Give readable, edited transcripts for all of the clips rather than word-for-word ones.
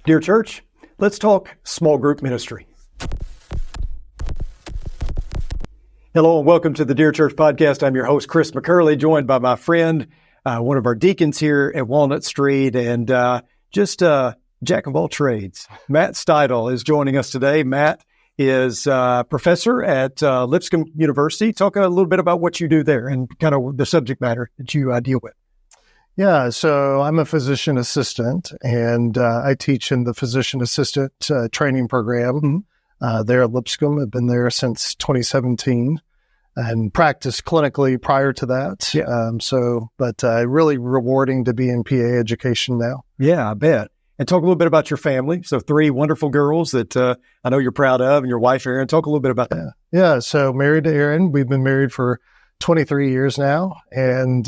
Dear church, let's talk small group ministry. Hello and welcome to the Dear Church podcast. I'm your host, Chris McCurley, joined by my friend, one of our deacons here at Walnut Street, and just jack of all trades. Matt Steidel is joining us today. Matt is a professor at Lipscomb University. Talk a little bit about what you do there and kind of the subject matter that you deal with. Yeah, so I'm a physician assistant, and I teach in the physician assistant training program there at Lipscomb. I've been there since 2017 and practiced clinically prior to that. Yeah. But really rewarding to be in PA education now. Yeah, I bet. And talk a little bit about your family. So 3 wonderful girls that I know you're proud of, and your wife, Erin. Talk a little bit about that. Yeah, so married to Erin. We've been married for 23 years now, and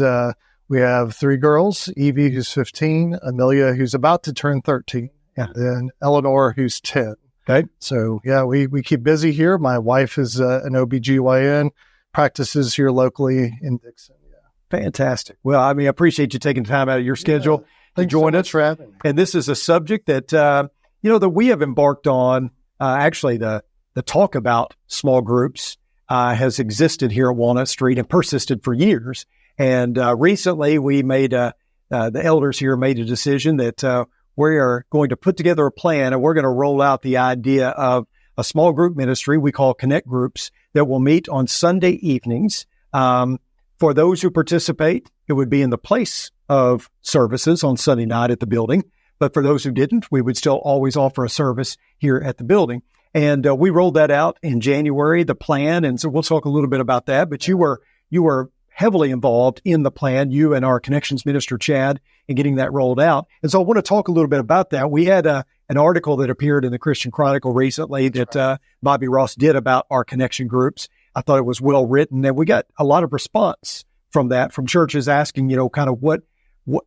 we have 3 girls, Evie, who's 15, Amelia, who's about to turn 13, and then Eleanor, who's 10. Okay. So, yeah, we keep busy here. My wife is an OBGYN, practices here locally in Dixon. Yeah. Fantastic. Well, I appreciate you taking time out of your schedule to join us. For having me. And this is a subject that, that we have embarked on. Actually, the talk about small groups has existed here at Walnut Street and persisted for years. And recently we made, the elders here made a decision that we are going to put together a plan, and we're going to roll out the idea of a small group ministry we call Connect Groups that will meet on Sunday evenings. For those who participate, it would be in the place of services on Sunday night at the building. But for those who didn't, we would still always offer a service here at the building. And we rolled that out in January, the plan. And so we'll talk a little bit about that. But you were heavily involved in the plan, you and our connections minister, Chad, in getting that rolled out. And so I want to talk a little bit about that. We had an article that appeared in the Christian Chronicle recently that Bobby Ross did about our connection groups. I thought it was well written, and we got a lot of response from that, from churches asking, kind of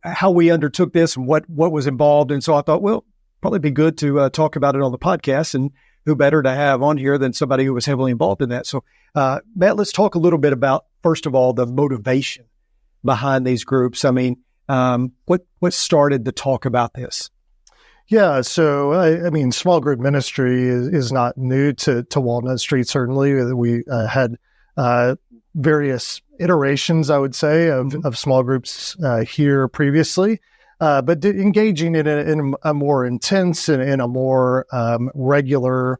how we undertook this and what was involved. And so I thought, well, probably be good to talk about it on the podcast, and who better to have on here than somebody who was heavily involved in that. So, Matt, let's talk a little bit about, first of all, the motivation behind these groups. What started the talk about this? Yeah, so small group ministry is not new to Walnut Street. Certainly, we had various iterations, I would say, of small groups here previously, but engaging in a more intense and in a more regular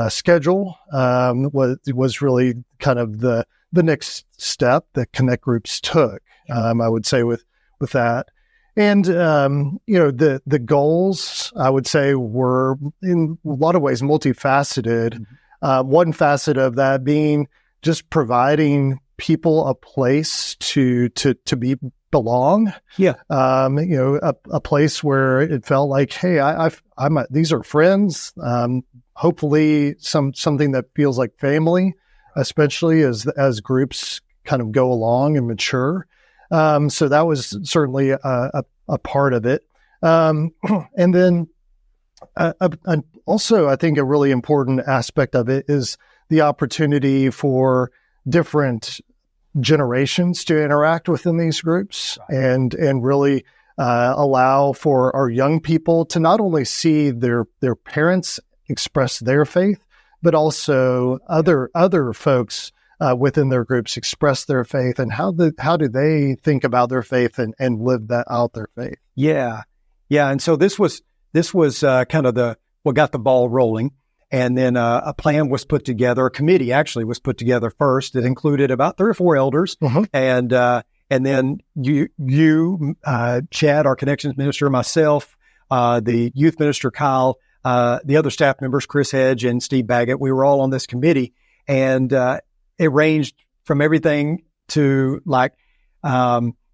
schedule was really kind of the next step that Connect Groups took. I would say with that. And, the goals, I would say, were in a lot of ways multifaceted. One facet of that being just providing people a place to belong. Yeah. A place where it felt like, hey, these are friends. Hopefully something that feels like family, especially as groups kind of go along and mature. So that was certainly a part of it. And then also, I think a really important aspect of it is the opportunity for different generations to interact within these groups, and really allow for our young people to not only see their parents express their faith, but also other folks within their groups express their faith, and how do they think about their faith and live that out, their faith. Yeah. And so this was kind of what got the ball rolling. And then a plan was put together. A committee actually was put together first that included about 3 or 4 elders. And then you, Chad, our connections minister, myself, the youth minister, Kyle, the other staff members, Chris Hedge and Steve Baggett. We were all on this committee, and it ranged from everything to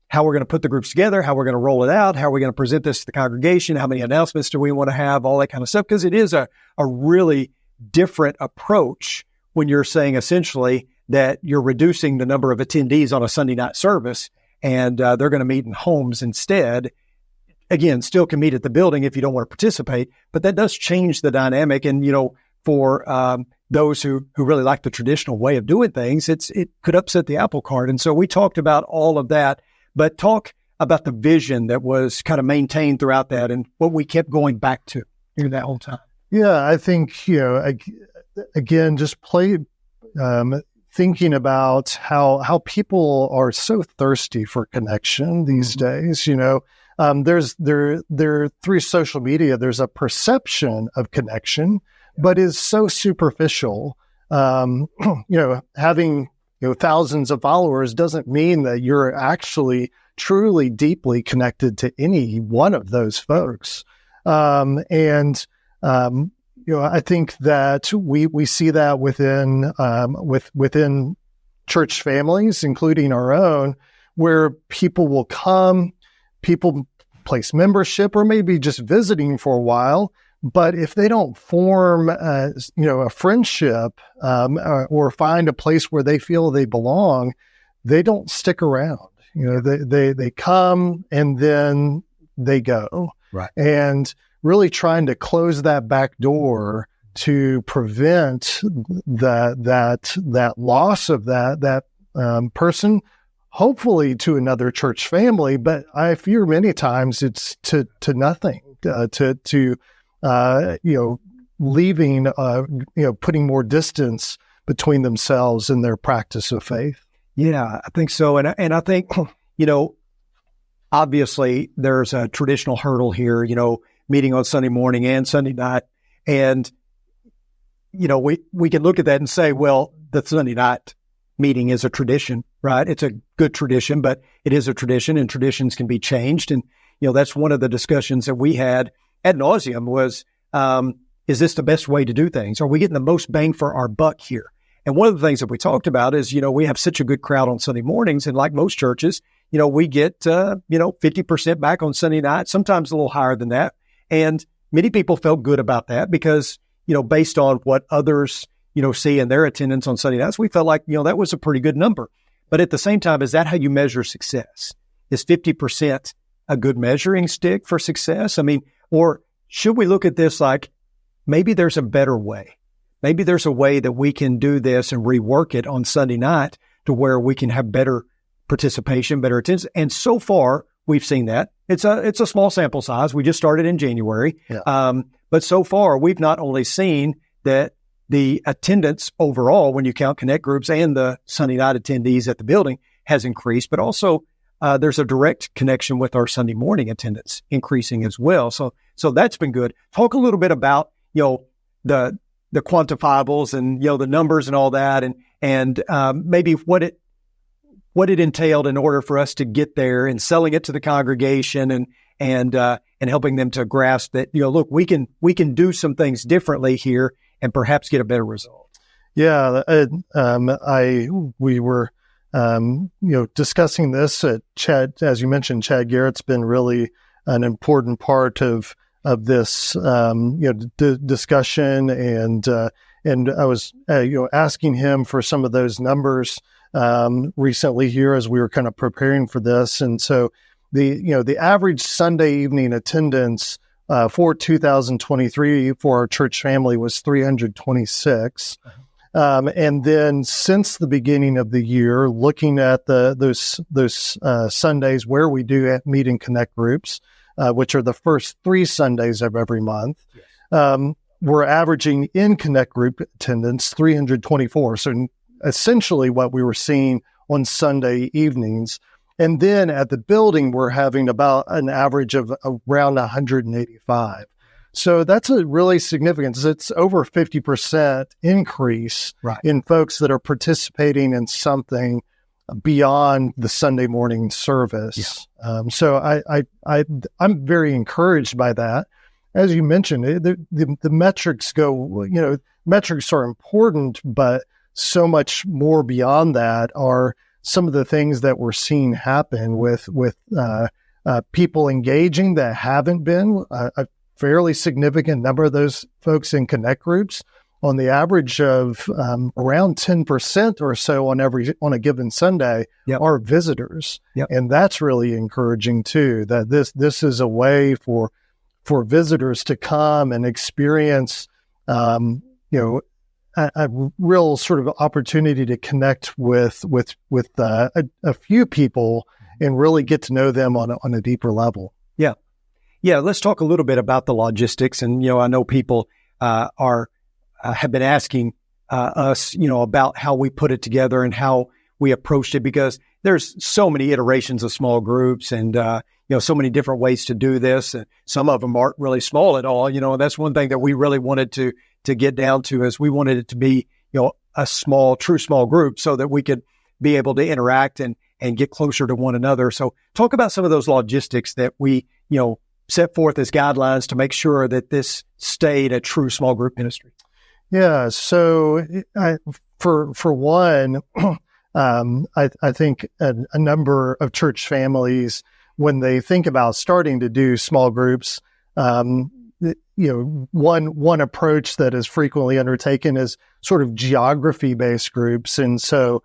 how we're going to put the groups together, how we're going to roll it out, how we're going to present this to the congregation, how many announcements do we want to have, all that kind of stuff. Because it is a really different approach when you're saying essentially that you're reducing the number of attendees on a Sunday night service, and they're going to meet in homes instead. Again, still can meet at the building if you don't want to participate, but that does change the dynamic. And, for those who really like the traditional way of doing things, it could upset the apple cart. And so we talked about all of that, but talk about the vision that was kind of maintained throughout that and what we kept going back to. here that whole time? Yeah, I think, again, just thinking about how people are so thirsty for connection these days. There's through social media, there's a perception of connection, but is so superficial. Having thousands of followers doesn't mean that you're actually truly deeply connected to any one of those folks. I think that we see that within church families, including our own, where people will come, people place membership, or maybe just visiting for a while. But if they don't form, a friendship or find a place where they feel they belong, they don't stick around. They come and then they go. Right. And really trying to close that back door to prevent that loss of that person, hopefully to another church family. But I fear many times it's to nothing, leaving, putting more distance between themselves and their practice of faith. Yeah, I think so. And I think, obviously there's a traditional hurdle here, meeting on Sunday morning and Sunday night. And, we can look at that and say, well, the Sunday night meeting is a tradition, right? It's a good tradition, but it is a tradition, and traditions can be changed. And, that's one of the discussions that we had ad nauseum was, is this the best way to do things? Are we getting the most bang for our buck here? And one of the things that we talked about is, we have such a good crowd on Sunday mornings. And like most churches, we get, 50% back on Sunday night, sometimes a little higher than that. And many people felt good about that because, based on what others, see in their attendance on Sunday nights, we felt like, that was a pretty good number. But at the same time, is that how you measure success? Is 50% a good measuring stick for success? I mean, or should we look at this like maybe there's a better way? Maybe there's a way that we can do this and rework it on Sunday night to where we can have better participation, better attendance. And so far, we've seen that. It's a small sample size. We just started in January. Yeah. But so far, we've not only seen that the attendance overall, when you count connect groups and the Sunday night attendees at the building, has increased, but also there's a direct connection with our Sunday morning attendance increasing as well. So that's been good. Talk a little bit about, the quantifiables and, the numbers and all that, and maybe what it entailed in order for us to get there and selling it to the congregation and helping them to grasp that, look, we can do some things differently here and perhaps get a better result. Yeah. We were, discussing this at Chad, as you mentioned, Chad Garrett's been really an important part of this, discussion. And I was, asking him for some of those numbers recently here as we were kind of preparing for this. And so the average Sunday evening attendance for 2023 for our church family was 326. And then since the beginning of the year, looking at those Sundays where we do meet and connect groups, which are the first 3 Sundays of every month, we're averaging in connect group attendance 324. So essentially what we were seeing on Sunday evenings. And then at the building, we're having about an average of around 185. So that's a really significant, it's over 50% increase in folks that are participating in something beyond the Sunday morning service. Yeah. So I'm very encouraged by that. As you mentioned, the metrics metrics are important, but so much more beyond that are some of the things that we're seeing happen with people engaging that haven't been. A fairly significant number of those folks in connect groups, on the average of around 10% or so on a given Sunday, are visitors. Yep. And that's really encouraging too, that this is a way for visitors to come and experience a real sort of opportunity to connect with a few people and really get to know them on a deeper level. Yeah. Yeah, let's talk a little bit about the logistics. And, I know people have been asking us, about how we put it together and how we approached it, because there's so many iterations of small groups and, so many different ways to do this. And some of them aren't really small at all, and that's one thing that we really wanted to get down to, is we wanted it to be, a true small group, so that we could be able to interact and get closer to one another. So talk about some of those logistics that we, set forth as guidelines to make sure that this stayed a true small group ministry. Yeah. So for one, I think a number of church families, when they think about starting to do small groups, one approach that is frequently undertaken is sort of geography-based groups. And so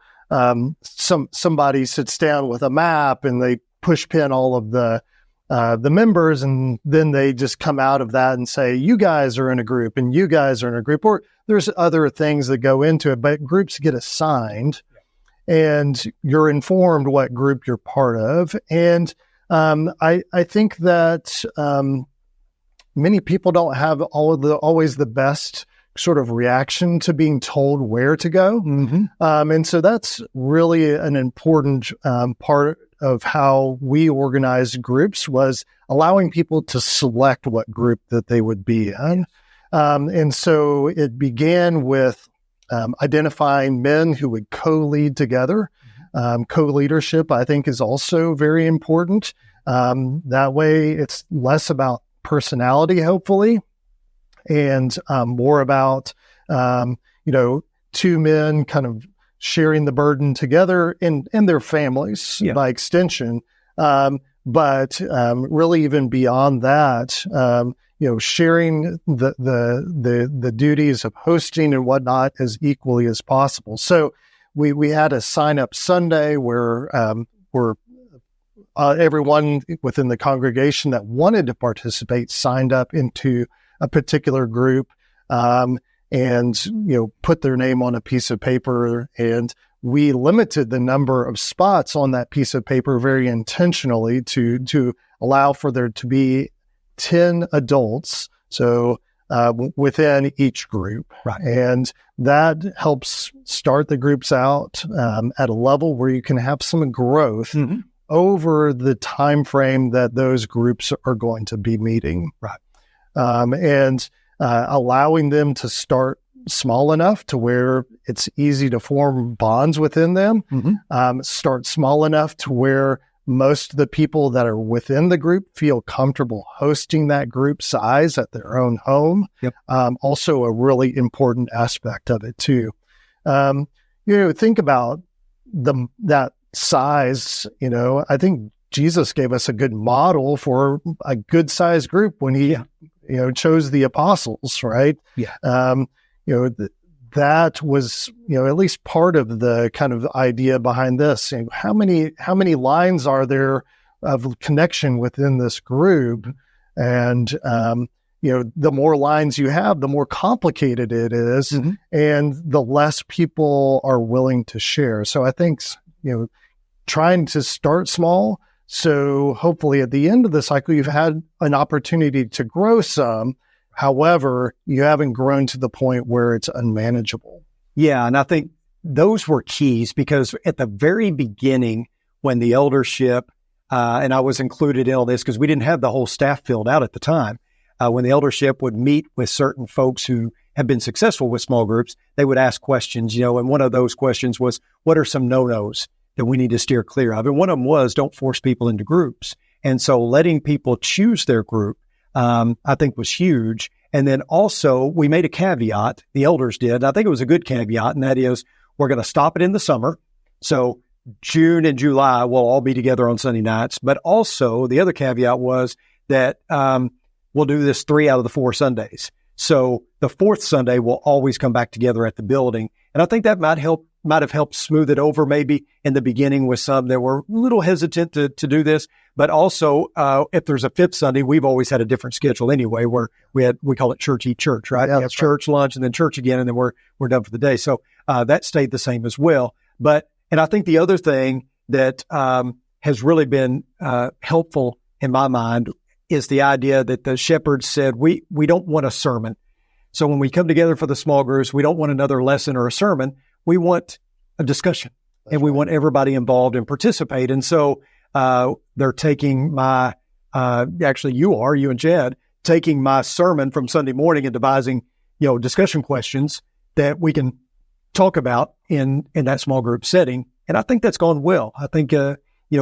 somebody sits down with a map and they push pin all of the members, and then they just come out of that and say, you guys are in a group and you guys are in a group, or there's other things that go into it, but groups get assigned and you're informed what group you're part of. And I think that many people don't have always the best sort of reaction to being told where to go. Mm-hmm. And so that's really an important part of how we organized groups, was allowing people to select what group that they would be in. And so it began with identifying men who would co-lead together. Co-leadership, I think, is also very important. That way it's less about personality, hopefully, and more about, two men kind of sharing the burden together and their families by extension. But really even beyond that, sharing the duties of hosting and whatnot as equally as possible. So we had a sign up Sunday where everyone within the congregation that wanted to participate signed up into a particular group, and put their name on a piece of paper. And we limited the number of spots on that piece of paper very intentionally to allow for there to be 10 adults. So within each group. Right. And that helps start the groups out at a level where you can have some growth over the time frame that those groups are going to be meeting. Right. And allowing them to start small enough to where it's easy to form bonds within them. Start small enough to where most of the people that are within the group feel comfortable hosting that group size at their own home. Yep. Also a really important aspect of it too. Think about that size. I think Jesus gave us a good model for a good sized group when he, chose the apostles, right? Yeah. That was, at least part of the kind of idea behind this. How many lines are there of connection within this group? And, the more lines you have, the more complicated it is, and the less people are willing to share. So I think, trying to start small. So hopefully at the end of the cycle, you've had an opportunity to grow some. However, you haven't grown to the point where it's unmanageable. Yeah. And I think those were keys, because at the very beginning, when the eldership, and I was included in all this because we didn't have the whole staff filled out at the time, when the eldership would meet with certain folks who have been successful with small groups, they would ask questions, and one of those questions was, what are some no-nos that we need to steer clear of? And one of them was, don't force people into groups. And so letting people choose their group, I think was huge. And then also we made a caveat, the elders did, and I think it was a good caveat, and that is, we're going to stop it in the summer. So June and July will all be together on Sunday nights. But also the other caveat was that we'll do this 3 out of the 4 Sundays. So the 4th Sunday we'll always come back together at the building. And I think that might have helped smooth it over maybe in the beginning with some that were a little hesitant to do this. But also, if there's a 5th Sunday, we've always had a different schedule anyway, where we call it church, eat church, right? Yeah, we have church, lunch, and then church again, and then we're done for the day. So that stayed the same as well. And I think the other thing that has really been helpful in my mind is the idea that the shepherds said, we don't want a sermon. So when we come together for the small groups, we don't want another lesson or a sermon. We want a discussion. That's and we want everybody involved and participate. And so they're taking my, actually you and Jed, taking my sermon from Sunday morning and devising, discussion questions that we can talk about in that small group setting. And I think that's gone well. I think,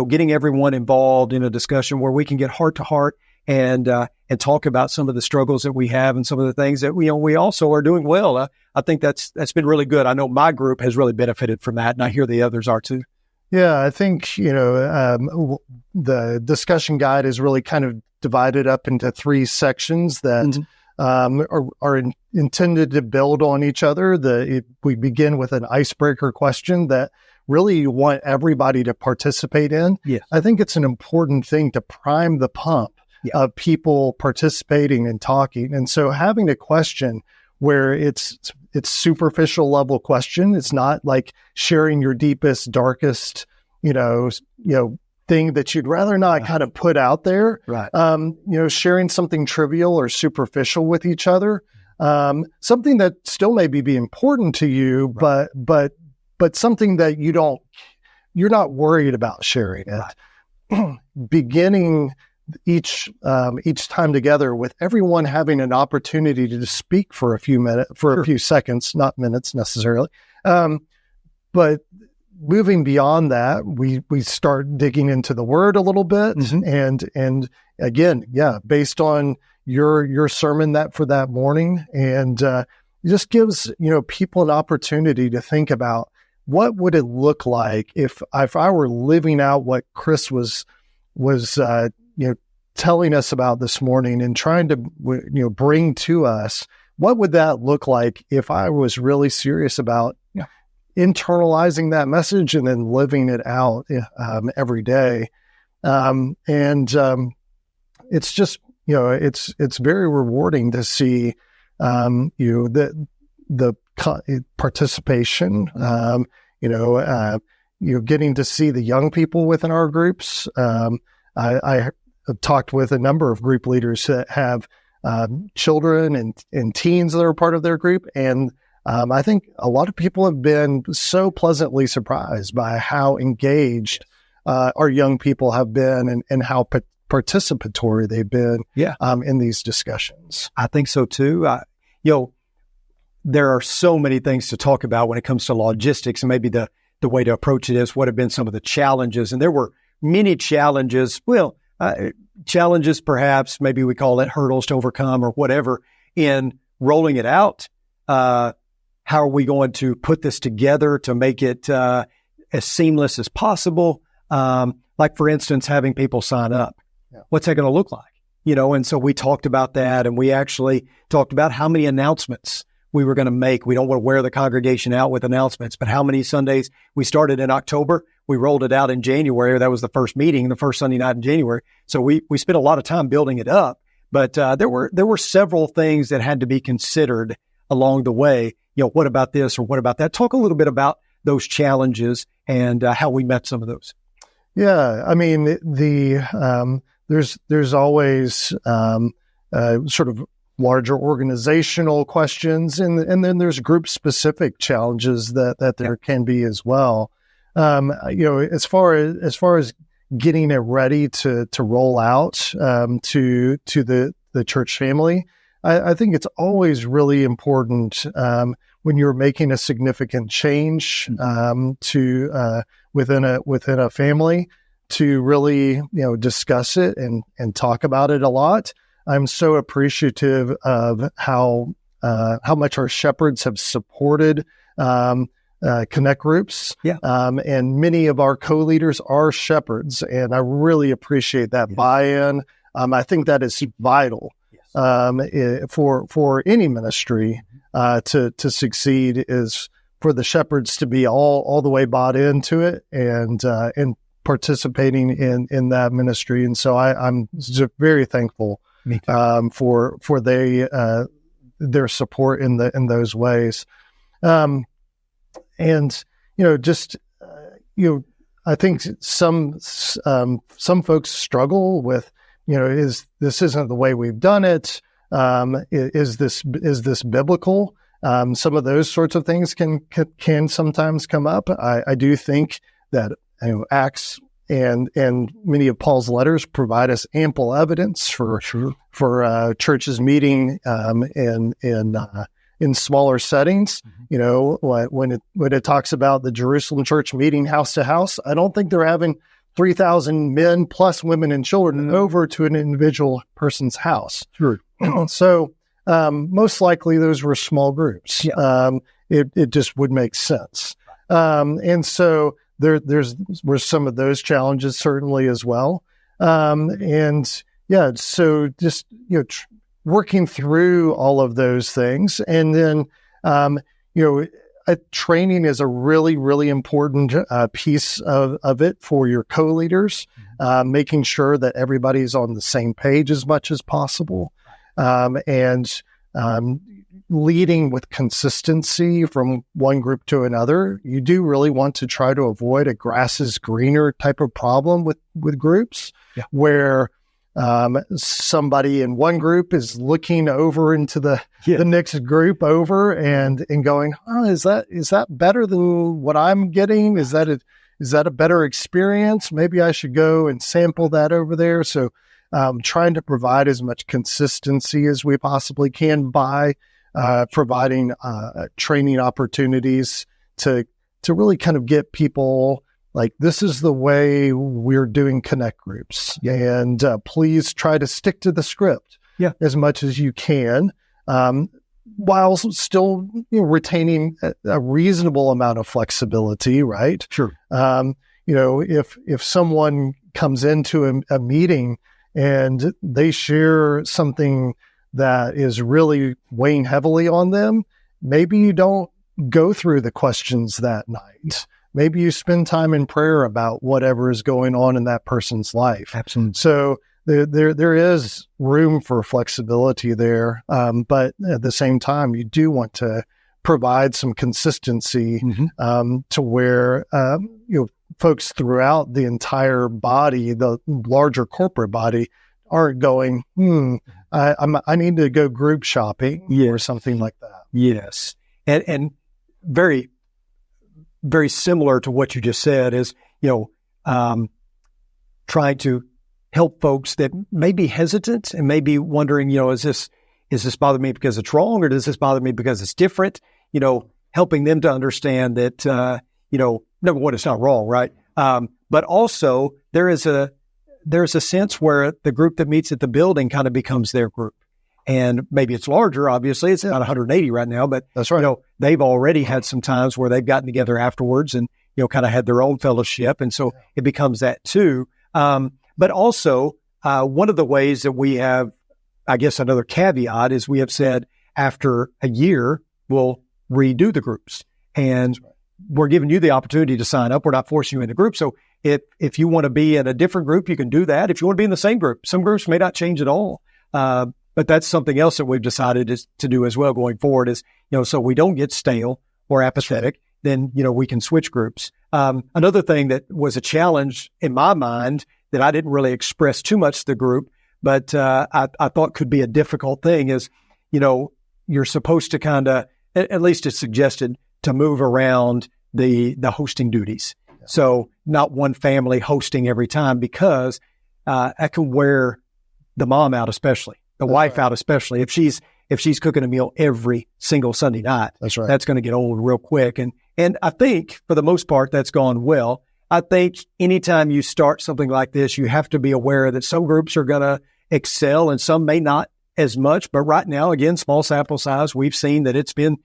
getting everyone involved in a discussion where we can get heart to heart and talk about some of the struggles that we have and some of the things that we also are doing well. I think that's been really good. I know my group has really benefited from that, and I hear the others are too. Yeah, I think, the discussion guide is really kind of divided up into 3 sections that are intended to build on each other. We begin with an icebreaker question that really you want everybody to participate in. Yes. I think it's an important thing to prime the pump of people participating and talking. And so having a question where it's superficial level question, it's not like sharing your deepest, darkest, thing that you'd rather not kind of put out there. Right. Sharing something trivial or superficial with each other, something that still maybe be important to you, right. but something that you're not worried about sharing it. Right. Beginning each time together with everyone having an opportunity to speak for a few minutes, a few seconds, not minutes necessarily. But moving beyond that, we start digging into the word a little bit. Mm-hmm. And again, based on your sermon for that morning, and it just gives, people an opportunity to think about what would it look like if I were living out what Chris was telling us about this morning and trying to, bring to us, what would that look like if I was really serious about internalizing that message and then living it out every day. It's just, it's very rewarding to see, the participation, getting to see the young people within our groups. I have talked with a number of group leaders that have children and teens that are part of their group. And I think a lot of people have been so pleasantly surprised by how engaged our young people have been and how participatory they've been in these discussions. I think so too. There are so many things to talk about when it comes to logistics, and maybe the way to approach it is what have been some of the challenges. And there were many challenges, challenges perhaps, maybe we call it hurdles to overcome or whatever, in rolling it out. How are we going to put this together to make it as seamless as possible? Like, for instance, having people sign up. Yeah. What's that going to look like? And so we talked about that, and we actually talked about how many announcements we were going to make. We don't want to wear the congregation out with announcements, but how many Sundays we started in October, we rolled it out in January. That was the first meeting, the first Sunday night in January. So we spent a lot of time building it up, but there were several things that had to be considered along the way. What about this or what about that? Talk a little bit about those challenges and how we met some of those. Yeah, I mean, there's always sort of larger organizational questions, and then there's group specific challenges that there can be as well. As far as getting it ready to roll out to the church family, I think it's always really important when you're making a significant change within a family to really discuss it and talk about it a lot. I'm so appreciative of how much our shepherds have supported connect groups. Yeah. And many of our co-leaders are shepherds, and I really appreciate that buy-in. I think that is vital for any ministry to succeed, is for the shepherds to be all the way bought into it and participating in that ministry. And so I'm just very thankful for their support in those ways. I think some folks struggle with this isn't the way we've done it? Is this biblical? Some of those sorts of things can sometimes come up. I do think that Acts and many of Paul's letters provide us ample evidence for churches meeting in smaller settings. When it talks about the Jerusalem church meeting house to house, I don't think they're having 3,000 men plus women and children over to an individual person's house. Sure. So most likely those were small groups. Yeah. It just would make sense. And so were some of those challenges certainly as well. So just, working through all of those things. And then, training is a really, really important piece of it for your co-leaders, making sure that everybody's on the same page as much as possible. And leading with consistency from one group to another. You do really want to try to avoid a grass is greener type of problem with groups, where somebody in one group is looking over into the next group over and going, is that better than what I'm getting? Is that a better experience? Maybe I should go and sample that over there. So trying to provide as much consistency as we possibly can by providing training opportunities to really kind of get people like, this is the way we're doing connect groups. And please try to stick to the script as much as you can, while still retaining a reasonable amount of flexibility, right? Sure. If someone comes into a meeting and they share something that is really weighing heavily on them, maybe you don't go through the questions that night. Maybe you spend time in prayer about whatever is going on in that person's life. Absolutely. So there is room for flexibility there, but at the same time, you do want to provide some consistency to where folks throughout the entire body, the larger corporate body, aren't going, I need to go group shopping or something like that. Yes. And very, very similar to what you just said is, trying to help folks that may be hesitant and may be wondering, is this bothering me because it's wrong, or does this bother me because it's different? Helping them to understand that, number one, it's not wrong, right? But also there's a sense where the group that meets at the building kind of becomes their group. And maybe it's larger, obviously. It's not 180 right now, but that's right. They've already had some times where they've gotten together afterwards and, kind of had their own fellowship. And so it becomes that too. But also, one of the ways that we have, I guess another caveat is we have said after a year, we'll redo the groups. And we're giving you the opportunity to sign up. We're not forcing you into group. So if you want to be in a different group, you can do that. If you want to be in the same group, some groups may not change at all. But that's something else that we've decided to do as well going forward is, so we don't get stale or apathetic, then, we can switch groups. Another thing that was a challenge in my mind that I didn't really express too much to the group, but I thought could be a difficult thing is, you're supposed to kind of, at least it's suggested, to move around the hosting duties. Yeah. So not one family hosting every time, because that can wear the mom out, especially the wife out, especially if she's cooking a meal every single Sunday night. That's right. That's going to get old real quick. And I think for the most part, that's gone well. I think anytime you start something like this, you have to be aware that some groups are going to excel and some may not as much. But right now, again, small sample size, we've seen that it's been,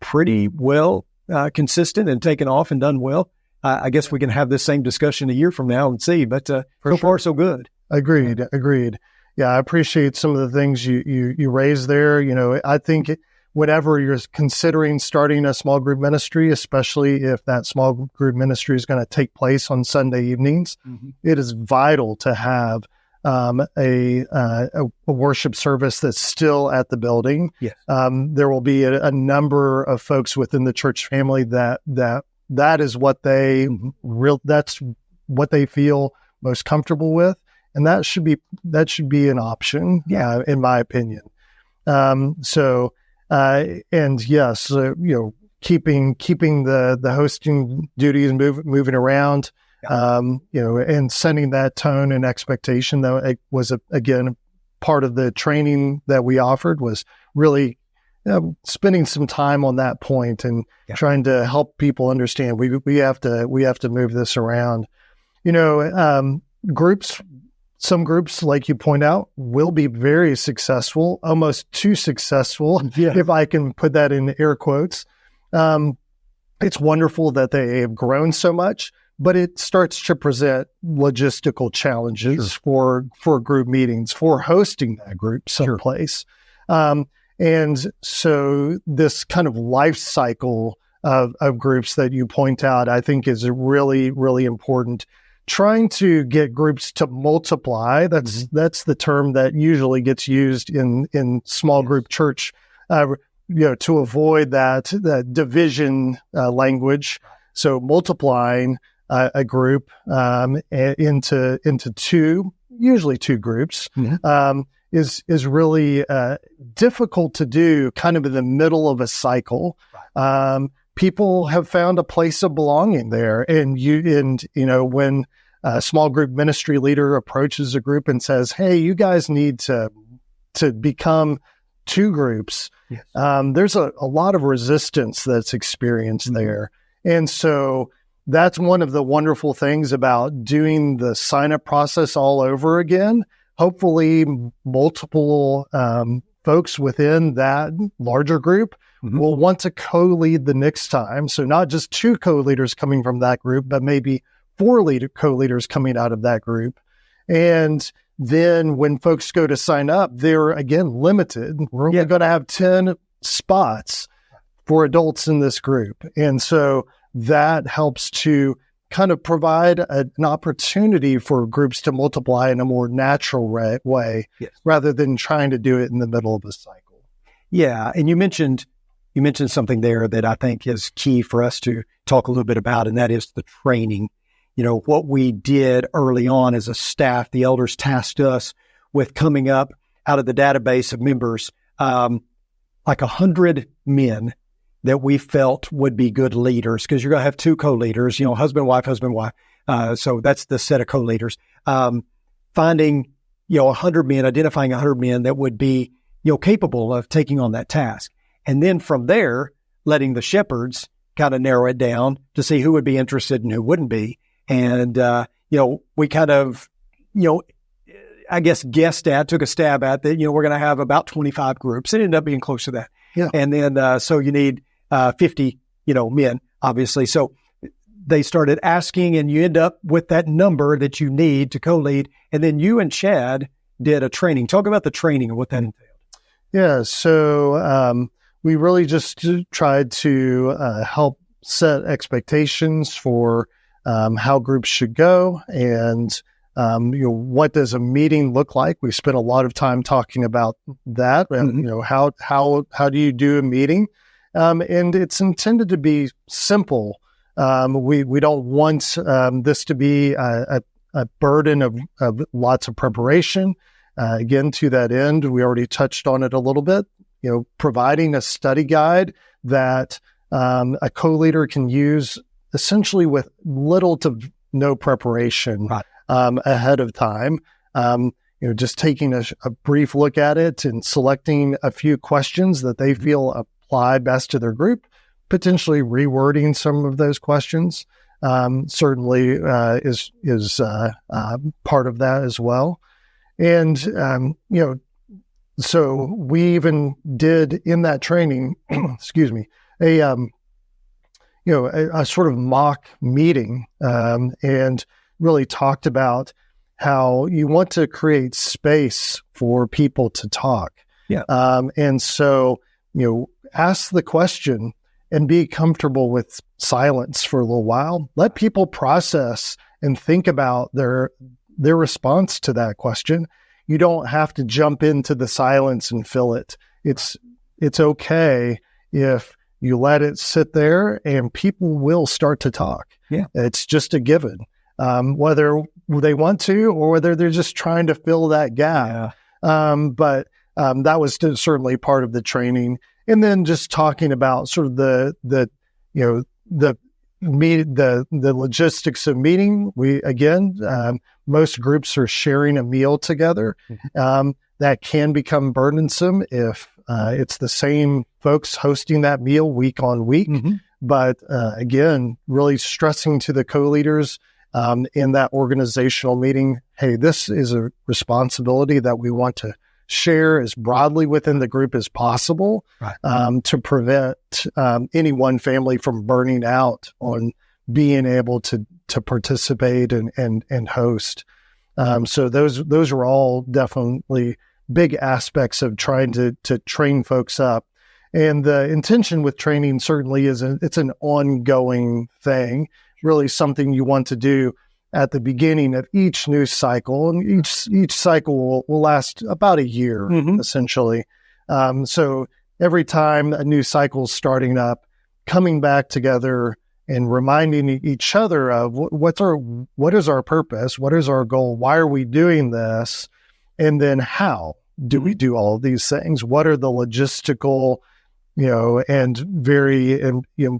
pretty well consistent and taken off and done well. I guess we can have this same discussion a year from now and see, but so far so good. Agreed. Yeah, I appreciate some of the things you raised there. I think whenever you're considering starting a small group ministry, especially if that small group ministry is going to take place on Sunday evenings, it is vital to have a worship service that's still at the building. Yes. There will be a number of folks within the church family that is what that's what they feel most comfortable with. and that should be an option, in my opinion. And yes, keeping the hosting duties moving around, and setting that tone and expectation. That it was again part of the training that we offered was really spending some time on that point and trying to help people understand we have to move this around. Some groups, like you point out, will be very successful, almost too successful, if I can put that in air quotes. It's wonderful that they have grown so much, but it starts to present logistical challenges for group meetings, for hosting that group someplace. And so this kind of life cycle of groups that you point out, I think is really, really important. Trying to get groups to multiply, that's the term that usually gets used in small group church, to avoid that division language. So multiplying a group into usually two groups, is really difficult to do kind of in the middle of a cycle. People have found a place of belonging there. And when a small group ministry leader approaches a group and says, hey, you guys need to become two groups, there's a lot of resistance that's experienced there. And so that's one of the wonderful things about doing the sign-up process all over again. Hopefully multiple folks within that larger group will want to co-lead the next time. So not just two co-leaders coming from that group, but maybe four co-leaders coming out of that group. And then when folks go to sign up, they're again limited. We're only going to have 10 spots for adults in this group. And so that helps to kind of provide an opportunity for groups to multiply in a more natural way, rather than trying to do it in the middle of a cycle. Yeah. And you mentioned something there that I think is key for us to talk a little bit about, and that is the training. What we did early on as a staff, the elders tasked us with coming up out of the database of members, like 100 men that we felt would be good leaders, because you're going to have two co-leaders, husband, wife. So that's the set of co-leaders. Finding, 100 men, identifying 100 men that would be, capable of taking on that task. And then from there, letting the shepherds kind of narrow it down to see who would be interested and who wouldn't be. And, we kind of, I guess took a stab at that, we're going to have about 25 groups. It ended up being close to that. Yeah. And then, so you need 50, men, obviously. So they started asking, and you end up with that number that you need to co-lead. And then you and Chad did a training. Talk about the training and what that entailed. Yeah. So we really just tried to help set expectations for how groups should go, and what does a meeting look like? We spent a lot of time talking about that. How do you do a meeting? And it's intended to be simple. We don't want this to be a burden of lots of preparation. Again, to that end, we already touched on it a little bit. Providing a study guide that a co-leader can use essentially with little to no preparation ahead of time. Just taking a brief look at it and selecting a few questions that they feel apply best to their group, potentially rewording some of those questions certainly is part of that as well. And, so we even did in that training, excuse me, a sort of mock meeting, and really talked about how you want to create space for people to talk. Yeah. And so, ask the question and be comfortable with silence for a little while. Let people process and think about their response to that question. You don't have to jump into the silence and fill it. It's okay if you let it sit there, and people will start to talk. Yeah. It's just a given. whether they want to or whether they're just trying to fill that gap. But that was certainly part of the training. And then just talking about sort of the logistics of meeting. Most groups are sharing a meal together. That can become burdensome if it's the same folks hosting that meal week on week. But again, really stressing to the co-leaders in that organizational meeting, hey, this is a responsibility that we want to share as broadly within the group as possible, to prevent any one family from burning out on being able to participate and host. So those are all definitely big aspects of trying to train folks up. And the intention with training certainly it's an ongoing thing, really something you want to do at the beginning of each new cycle. And each cycle will last about a year, essentially. So every time a new cycle is starting up, coming back together and reminding each other of what is our purpose, what is our goal, why are we doing this, and then how do we do all of these things? What are the logistical, and very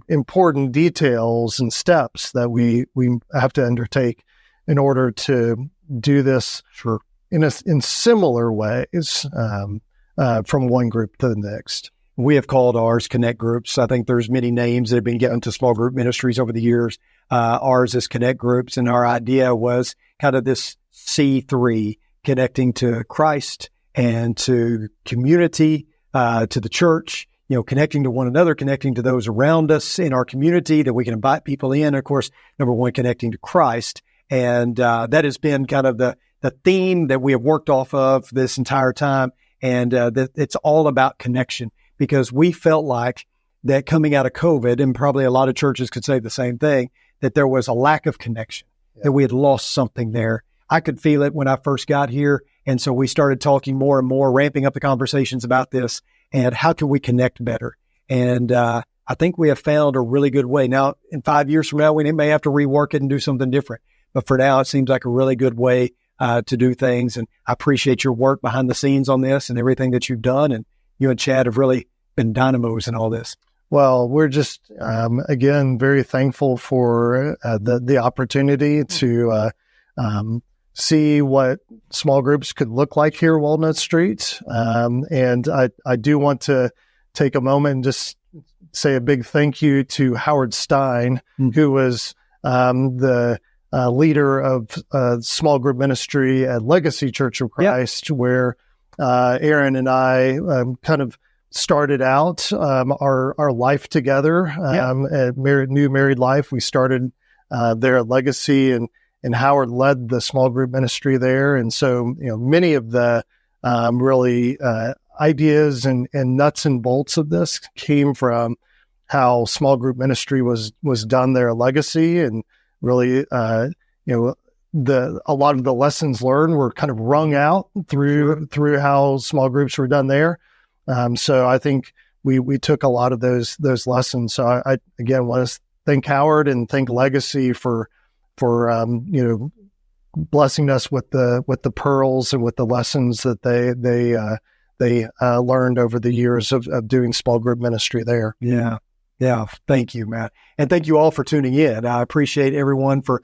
important details and steps that we have to undertake in order to do this in similar ways from one group to the next. We have called ours Connect Groups. I think there's many names that have been given to small group ministries over the years. Ours is Connect Groups, and our idea was kind of this C3, connecting to Christ and to community, to the church, connecting to one another, connecting to those around us in our community that we can invite people in. Of course, number one, connecting to Christ. And that has been kind of the theme that we have worked off of this entire time. And it's all about connection, because we felt like that coming out of COVID, and probably a lot of churches could say the same thing, that there was a lack of connection, that we had lost something there. I could feel it when I first got here. And so we started talking more and more, ramping up the conversations about this and how can we connect better. And I think we have found a really good way. Now, in 5 years from now, we may have to rework it and do something different. But for now, it seems like a really good way to do things. And I appreciate your work behind the scenes on this and everything that you've done. And you and Chad have really been dynamos in all this. Well, we're just, again, very thankful for the opportunity to see what small groups could look like here at Walnut Street. And I do want to take a moment and just say a big thank you to Howard Stein, who was the leader of small group ministry at Legacy Church of Christ, where Aaron and I kind of started out our life together, at new married life. We started there at Legacy, and Howard led the small group ministry there. And so, many of the really ideas and nuts and bolts of this came from how small group ministry was done there at Legacy, and really, a lot of the lessons learned were kind of wrung out through how small groups were done there. So I think we took a lot of those lessons. So I again want to thank Howard and thank Legacy for blessing us with the pearls and with the lessons that they learned over the years of doing small group ministry there. Yeah. Thank you, Matt. And thank you all for tuning in. I appreciate everyone for,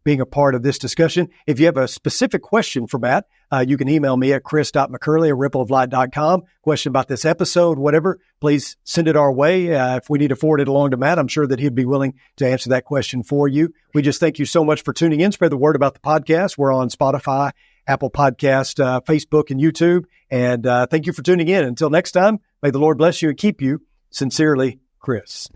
being a part of this discussion. If you have a specific question for Matt, you can email me at chris.mccurley@rippleoflight.com. Question about this episode, whatever, please send it our way. If we need to forward it along to Matt, I'm sure that he'd be willing to answer that question for you. We just thank you so much for tuning in. Spread the word about the podcast. We're on Spotify, Apple Podcast, Facebook, and YouTube. And thank you for tuning in. Until next time, may the Lord bless you and keep you. Sincerely, Chris.